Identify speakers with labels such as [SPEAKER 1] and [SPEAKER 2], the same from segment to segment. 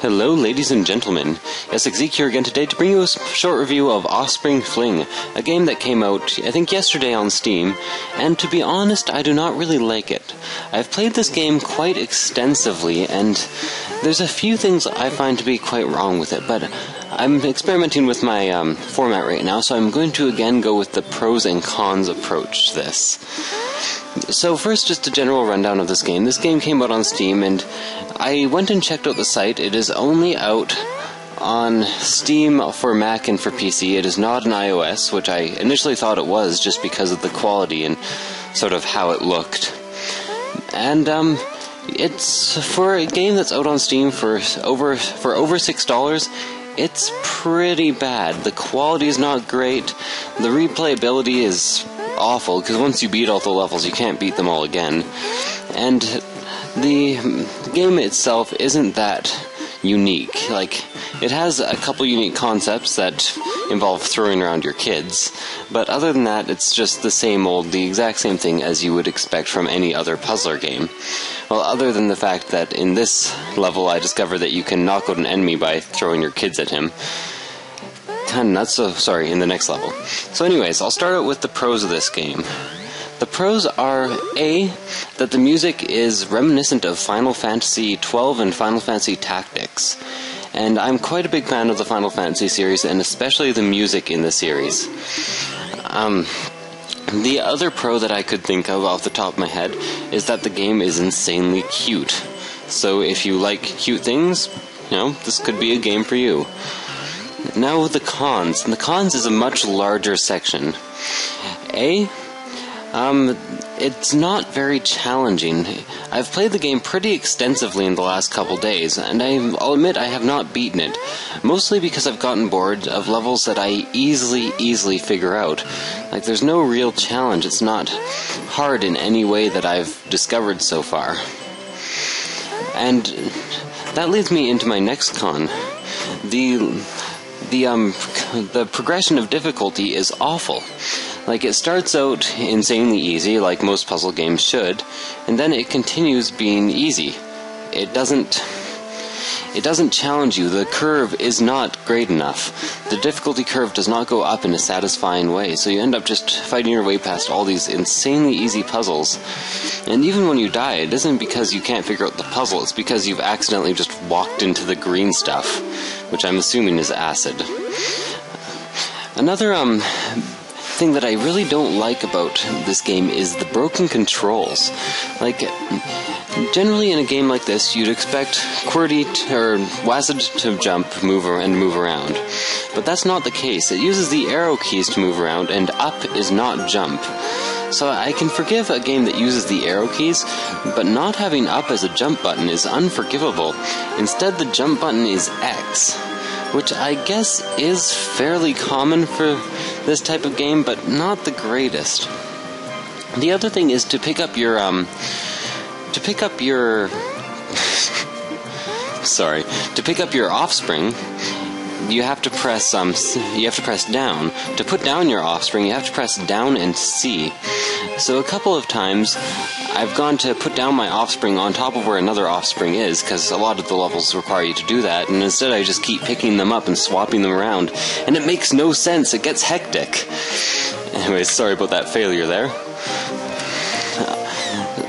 [SPEAKER 1] Hello ladies and gentlemen, Yessik here again today to bring you a short review of Offspring Fling, a game that came out, I think yesterday on Steam, and to be honest, I do not really like it. I've played this game quite extensively, and there's a few things I find to be quite wrong with it, but I'm experimenting with my format right now, so I'm going to again go with the pros and cons approach to this. So first, just a general rundown of this game. This game came out on Steam, and I went and checked out the site. It is only out on Steam for Mac and for PC. It is not an iOS, which I initially thought it was just because of the quality and sort of how it looked. And it's for a game that's out on Steam for over $6. It's pretty bad. The quality is not great. The replayability is awful, because once you beat all the levels, you can't beat them all again. And the game itself isn't that unique. Like, it has a couple unique concepts that involve throwing around your kids, but other than that, it's just the exact same thing as you would expect from any other puzzler game. Well, other than the fact that in this level I discovered that you can knock out an enemy by throwing your kids at him. In the next level. So anyways, I'll start out with the pros of this game. The pros are, A, that the music is reminiscent of Final Fantasy XII and Final Fantasy Tactics. And I'm quite a big fan of the Final Fantasy series, and especially the music in the series. The other pro that I could think of off the top of my head is that the game is insanely cute. So if you like cute things, this could be a game for you. Now the cons. The cons is a much larger section. A, it's not very challenging. I've played the game pretty extensively in the last couple days, and I'll admit I have not beaten it, mostly because I've gotten bored of levels that I easily figure out. Like, there's no real challenge. It's not hard in any way that I've discovered so far. And that leads me into my next con. The progression of difficulty is awful. Like, it starts out insanely easy, like most puzzle games should, and then it continues being easy. It doesn't challenge you. The curve is not great enough. The difficulty curve does not go up in a satisfying way, so you end up just fighting your way past all these insanely easy puzzles. And even when you die, it isn't because you can't figure out the puzzle, it's because you've accidentally just walked into the green stuff, which I'm assuming is acid. Another thing that I really don't like about this game is the broken controls. Like, generally in a game like this, you'd expect QWERTY or WASD to jump, move around. But that's not the case. It uses the arrow keys to move around, and up is not jump. So I can forgive a game that uses the arrow keys, but not having up as a jump button is unforgivable. Instead, the jump button is X, which I guess is fairly common for this type of game, but not the greatest. The other thing is to pick up your offspring, you have to press down. To put down your offspring, you have to press down and C. So a couple of times I've gone to put down my offspring on top of where another offspring is, because a lot of the levels require you to do that, and instead I just keep picking them up and swapping them around, and it makes no sense. It gets hectic. Anyways, sorry about that failure there.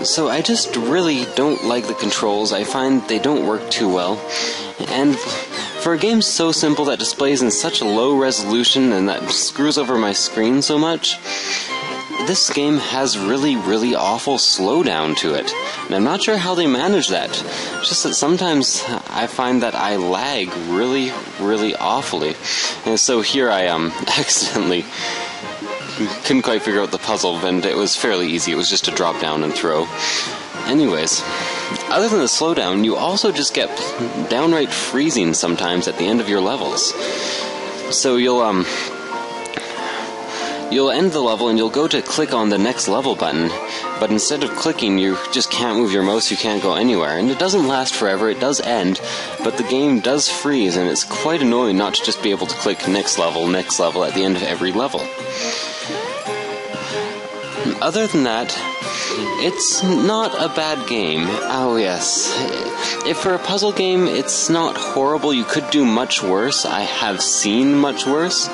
[SPEAKER 1] So I just really don't like the controls. I find they don't work too well, and for a game so simple that displays in such a low resolution and that screws over my screen so much, this game has really awful slowdown to it. And I'm not sure how they manage that. It's just that sometimes I find that I lag really awfully. And so here I accidentally couldn't quite figure out the puzzle, and it was fairly easy. It was just to drop down and throw. Anyways, other than the slowdown, you also just get downright freezing sometimes at the end of your levels. So you'll end the level and you'll go to click on the next level button, but instead of clicking, you just can't move your mouse, you can't go anywhere. And it doesn't last forever, it does end, but the game does freeze, and it's quite annoying not to just be able to click next level at the end of every level. Other than that, It's not a bad game. Oh yes. If for a puzzle game, it's not horrible. You could do much worse. I have seen much worse.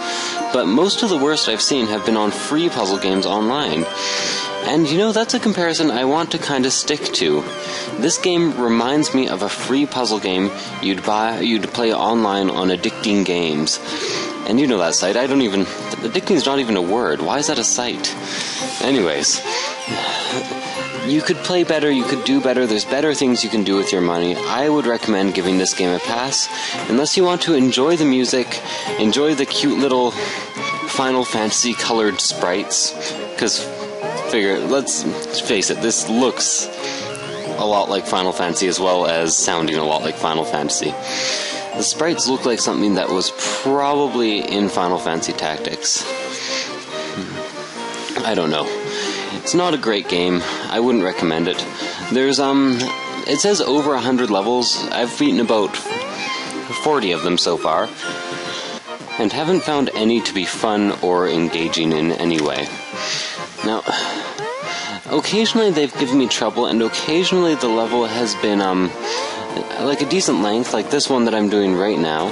[SPEAKER 1] But most of the worst I've seen have been on free puzzle games online. And you know, that's a comparison I want to kind of stick to. This game reminds me of a free puzzle game you'd play online on Addicting Games. And you know that site. Addicting's not even a word. Why is that a site? Anyways, you could play better, you could do better, there's better things you can do with your money. I would recommend giving this game a pass, unless you want to enjoy the music, enjoy the cute little Final Fantasy colored sprites, because let's face it, this looks a lot like Final Fantasy as well as sounding a lot like Final Fantasy. The sprites look like something that was probably in Final Fantasy Tactics. I don't know. It's not a great game. I wouldn't recommend it. There's, it says over 100 levels. I've beaten about 40 of them so far, and haven't found any to be fun or engaging in any way. Now, occasionally they've given me trouble, and occasionally the level has been, like a decent length, like this one that I'm doing right now.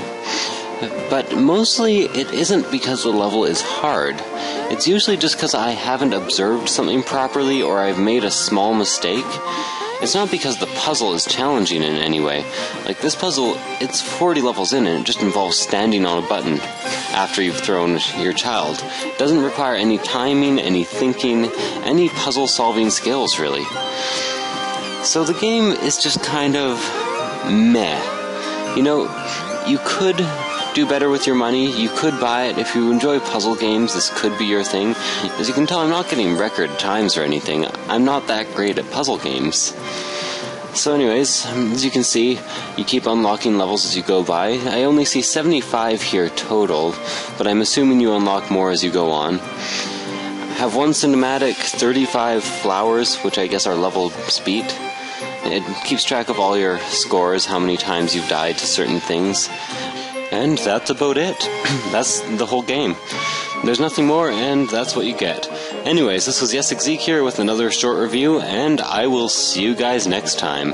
[SPEAKER 1] But mostly it isn't because the level is hard. It's usually just because I haven't observed something properly or I've made a small mistake. It's not because the puzzle is challenging in any way. Like this puzzle, it's 40 levels in and it just involves standing on a button after you've thrown your child. It doesn't require any timing, any thinking, any puzzle solving skills really. So the game is just kind of meh. You know, you could do better with your money. You could buy it. If you enjoy puzzle games, this could be your thing. As you can tell, I'm not getting record times or anything. I'm not that great at puzzle games. So anyways, as you can see, you keep unlocking levels as you go by. I only see 75 here total, but I'm assuming you unlock more as you go on. Have one cinematic, 35 flowers, which I guess are level speed. It keeps track of all your scores, how many times you've died to certain things. And that's about it. That's the whole game. There's nothing more, and that's what you get. Anyways, this was Yessik here with another short review, and I will see you guys next time.